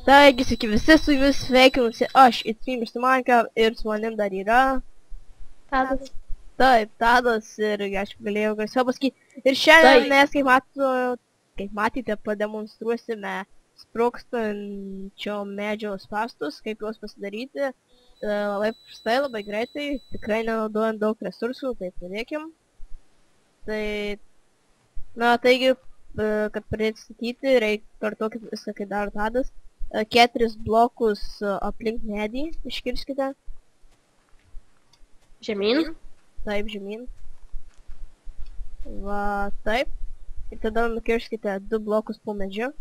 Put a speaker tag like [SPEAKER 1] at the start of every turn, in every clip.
[SPEAKER 1] Taigi, sveiki visi, su jumis sveikinusi aš, Mr. Minecraft, ir su manim dar yra...
[SPEAKER 2] Tadas.
[SPEAKER 1] Taip, Tadas, ir aš galėjau garsiau pasakyti. Ir šiandien mes, kaip matėte, pademonstruosime sprogstančio medžio spąstus, kaip juos pasidaryti. Labai paprastai, labai greitai, tikrai nenaudojant daug resursų, tai pradėkim. Taigi, kad pradėti statyti, reikia kartuokit viską, kai daro Tadas. 4 blokus aplink medį iškirskite.
[SPEAKER 2] Žemyn.
[SPEAKER 1] Taip, žemyn. Va, taip. Ir tada nukirskite 2 blokus po medžiu.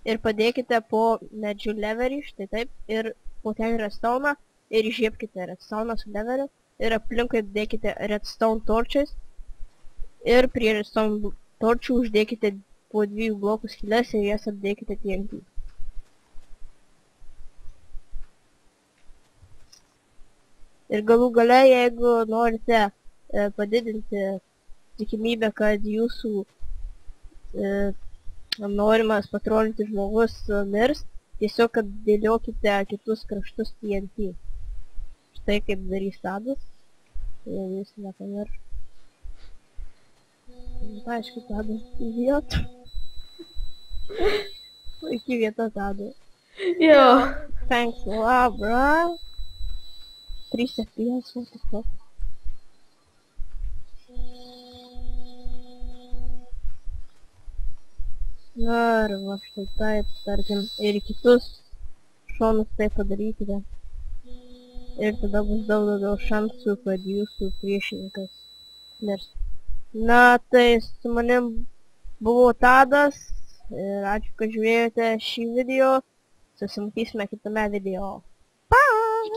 [SPEAKER 1] Ir padėkite po medžių leverį, štai taip. Ir po ten redstone ir įžiebkite redstone su leveriu. Ir aplinkui dėkite redstone torches. Ir prie redstone torčių uždėkite po 2 blokų skyles ir jas apdėkite TNT. Ir galų gale, jeigu norite padidinti tikimybę, kad jūsų norimas patrolinti žmogus mirs, tiesiog apdėliokite kitus kraštus TNT. Štai kaip darys Tadas. Jeigu jūs nepamirš. Aišku, Tadas idiotų. Puikiai vieta Tadui.
[SPEAKER 2] Jo.
[SPEAKER 1] Thanks a lot, bro. 3 FPS, what the fuck. Na, ir va štai taip, tarkim, ir kitus šonus taip padarykite. Ir tada bus daug daugiau šansų, kad jūsų priešininkas mirs. Na, tai su manim buvo Tadas. Ir ačiū, kad žiūrėjote šį video. Susimatysime kitame video. Bye!